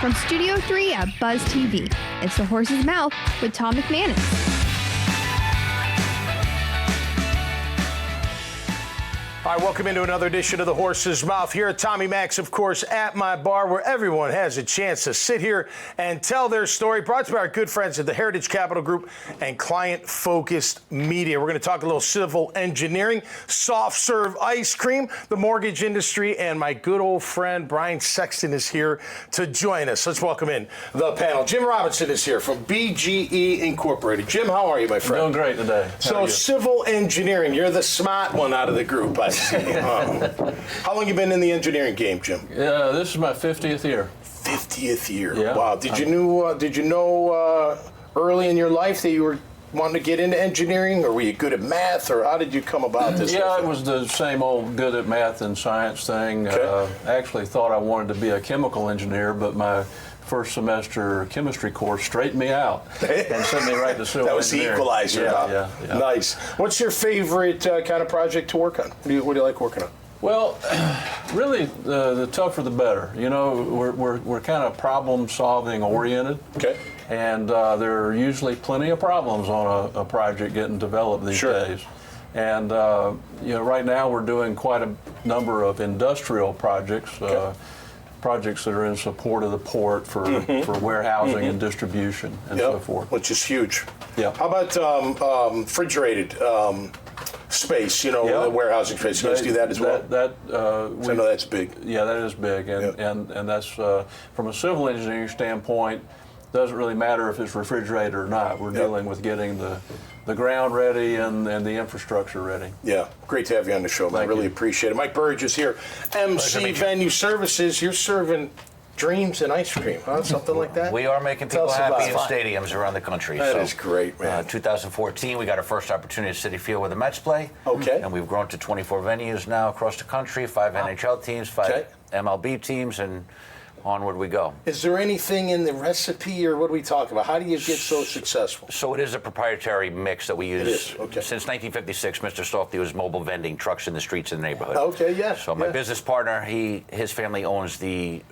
From Studio 3 at Buzz TV, it's The Horse's Mouth with Tom McManus. All right, welcome into another edition of The Horse's Mouth. Here at Tommy Mac's, of course, at my bar, where everyone has a chance to sit here and tell their story. Brought to you by our good friends at the Heritage Capital Group and client-focused media. We're going to talk a little civil engineering, soft-serve ice cream, the mortgage industry, and my good old friend Brian Sexton is here to join us. Let's welcome in the panel. Jim Robinson is here from BGE Incorporated. Jim, how are you, my friend? Doing great today. So civil engineering, you're the smart one out of the group, I see. How long you been in the engineering game, Jim? Yeah, this is my 50th year. 50th year. Yeah. Wow. Did you know early in your life that you were wanting to get into engineering, or were you good at math, or how did you come about this? Yeah, it was the same old good at math and science thing. Okay. I actually thought I wanted to be a chemical engineer, but my first semester chemistry course straightened me out and sent me right to civil That was the engineering. equalizer. Yeah. Nice. What's your favorite kind of project to work on? What do you like working on? Well, really, the tougher the better. You know, we're kind of problem-solving oriented. Okay. And there are usually plenty of problems on a project getting developed these days. And right now we're doing quite a number of industrial projects. Projects that are in support of the port for warehousing and distribution and so forth. Which is huge. Yeah. How about refrigerated space, the warehousing space? You guys do that as well? I know that's big. Yeah, that is big. And that's, from a civil engineering standpoint, doesn't really matter if it's refrigerated or not. We're dealing with getting the ground ready and the infrastructure ready. Yeah, great to have you on the show, man. I really appreciate it. Mike Burridge is here. MC Venue Services, you're serving dreams and ice cream, huh? Something like that? We are making people happy in stadiums around the country. That is great, man. 2014, we got our first opportunity at Citi Field where the Mets play. Okay. And we've grown to 24 venues now across the country, 5 NHL teams, 5 MLB teams, and onward we go. Is there anything in the recipe, or what do we talk about? How do you get so successful? So it is a proprietary mix that we use. It is, okay. Since 1956, Mr. Softy was mobile vending trucks in the streets of the neighborhood. Okay, yes. So my business partner, his family owns the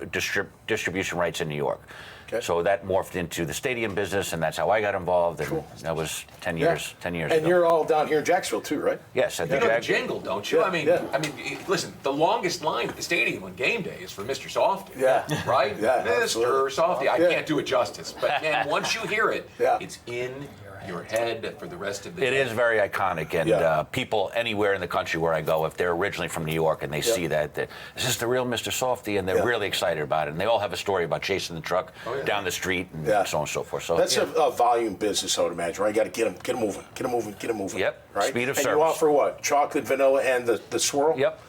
distribution rights in New York. Okay. So that morphed into the stadium business, and that's how I got involved. And that was 10 years. 10 years and ago. you're all down here in Jacksonville too, right? Yes, at the the jingle, don't you? Yeah, I mean, listen. The longest line at the stadium on game day is for Mr. Softy. Yeah. Right. Yeah. Mr. Absolutely. Softy. I can't do it justice, but man, once you hear it, Yeah. it's in your head for the rest of the day. It is very iconic, and people anywhere in the country where I go, if they're originally from New York and they see that, this is the real Mr. Softy, and they're really excited about it. And they all have a story about chasing the truck down the street and so on and so forth. So that's a volume business, I would imagine, right? You got to get them moving. Yep. Right. Speed of and service. You offer what? Chocolate, vanilla, and the swirl. Yep.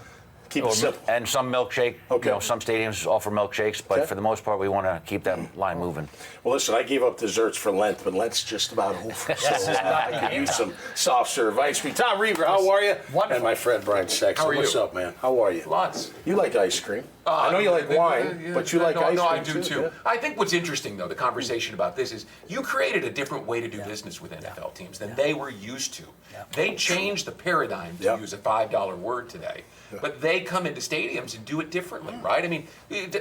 Keep it simple. And some milkshake. Okay. Some stadiums offer milkshakes, but for the most part, we want to keep that line moving. Well, listen, I gave up desserts for Lent, but Lent's just about over. So I could use some soft serve ice cream. Tom Reber, how are you? Wonderful. And my friend Brian Sexton. How are you? What's up, man? How are you? Lots. You like ice cream. I know you like wine, but you like ice cream No, I do too. Yeah. I think what's interesting, though, the conversation about this is you created a different way to do business with NFL teams than they were used to. They changed the paradigm, to use a $5 word today, but they come into stadiums and do it differently, right? I mean,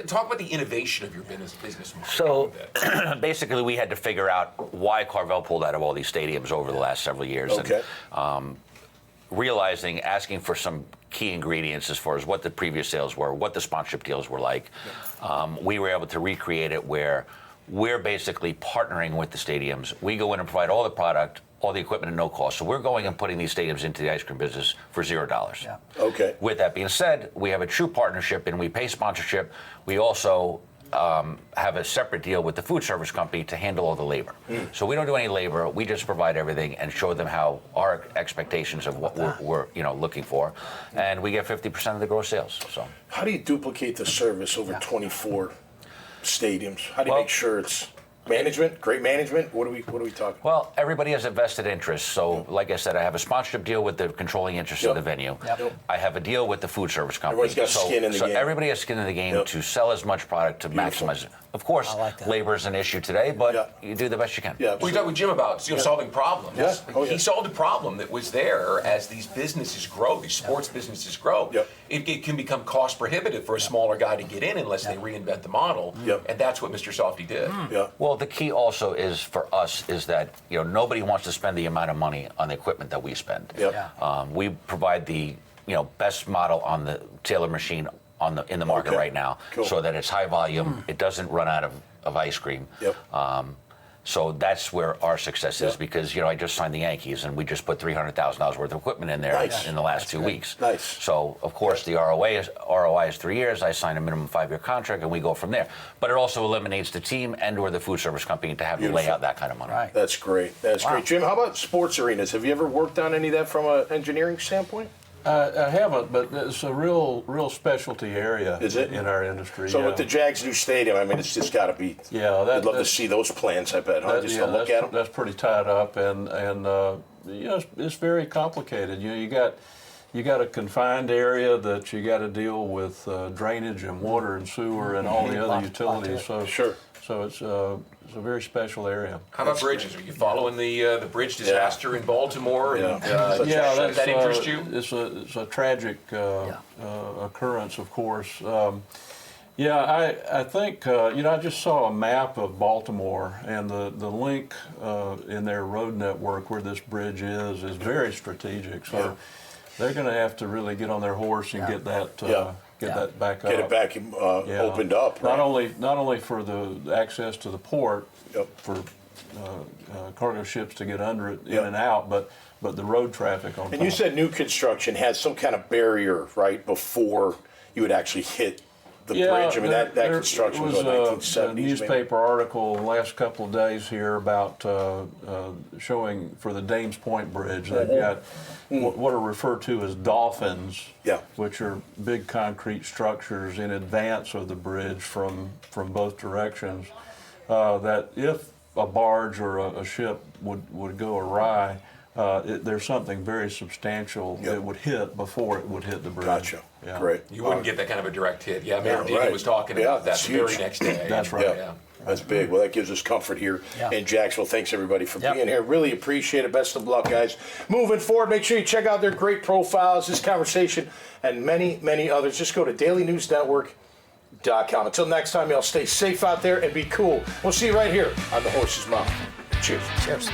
talk about the innovation of your business model. So basically, we had to figure out why Carvel pulled out of all these stadiums over the last several years. Okay. And, asking for some key ingredients as far as what the previous sales were, what the sponsorship deals were like. We were able to recreate it where we're basically partnering with the stadiums. We go in and provide all the product, all the equipment at no cost. So we're going and putting these stadiums into the ice cream business for $0. Yeah. Okay. With that being said, we have a true partnership and we pay sponsorship. We also have a separate deal with the food service company to handle all the labor. So we don't do any labor. We just provide everything and show them how our expectations of what we're looking for, and we get 50% of the gross sales. So how do you duplicate the service over 24 stadiums? How do you make sure it's management, great management? What are we talking? Well, everybody has a vested interest. So, like I said, I have a sponsorship deal with the controlling interest of the venue. I have a deal with the food service company. Everyone's got skin in the game. So everybody has skin in the game to sell as much product to maximize Of course, I like that. labor is an issue today, but you do the best you can. Yeah. We talked with Jim about solving problems. Yeah. Oh, yeah. He solved a problem that was there as these businesses grow, these sports businesses grow. Yep. It can become cost prohibitive for a smaller guy to get in unless they reinvent the model. Yep. And that's what Mr. Softy did. Yeah. Well, the key also is for us is that nobody wants to spend the amount of money on the equipment that we spend. Yep. We provide the best model on the Taylor machine in the market right now, Cool. so that it's high volume. It doesn't run out of ice cream. Yep. So that's where our success is, Yep. because I just signed the Yankees and we just put $300,000 worth of equipment in there Nice. in the last 2 weeks. Nice. So of course the ROI is 3 years. I sign a minimum 5-year contract and we go from there. But it also eliminates the team and/or the food service company to have to lay out that kind of money. Right. That's great. That's great. Jim, how about sports arenas? Have you ever worked on any of that from an engineering standpoint? I haven't, but it's a real specialty area Is it? in our industry. So with the Jags' new stadium, I mean, it's just got to be. Yeah, I'd love to see those plans. I bet. Huh? Just to look at them. That's pretty tied up, and it's very complicated. You got a confined area that you got to deal with drainage and water and sewer and all the other utilities. So Sure. So it's a very special area. How about bridges? Are you following the bridge disaster in Baltimore? And, Does that interest you? It's a tragic occurrence, of course. I think I just saw a map of Baltimore, and the link in their road network where this bridge is very strategic. So they're going to have to really get on their horse and get that. That back up. Get it back opened up. Right? Not only for the access to the port for cargo ships to get under it in and out, but the road traffic on top. And you said new construction has some kind of barrier, right, before you would actually hit the bridge. I mean, that construction was in the 1970s. A newspaper article the last couple of days here about showing for the Dames Point Bridge. They've got what are referred to as dolphins, which are big concrete structures in advance of the bridge from both directions. That if a barge or a ship would go awry, there's something very substantial that would hit before it would hit the bridge. Gotcha. Yeah. Great. You wouldn't get that kind of a direct hit. Yeah, Mayor Deegan was talking about that the very next day. That's right. Yeah. That's big. Well, that gives us comfort here in Jacksonville. Thanks, everybody, for being here. Really appreciate it. Best of luck, guys. Moving forward, make sure you check out their great profiles, this conversation, and many, many others. Just go to dailynewsnetwork.com. Until next time, y'all stay safe out there and be cool. We'll see you right here on The Horse's Mouth. Cheers. Cheers.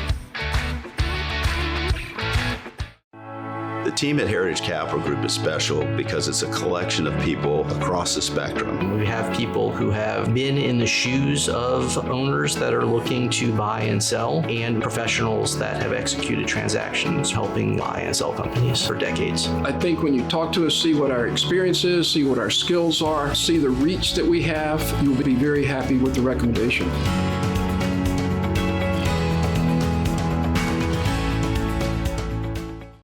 The team at Heritage Capital Group is special because it's a collection of people across the spectrum. We have people who have been in the shoes of owners that are looking to buy and sell, and professionals that have executed transactions helping buy and sell companies for decades. I think when you talk to us, see what our experience is, see what our skills are, see the reach that we have, you'll be very happy with the recommendation.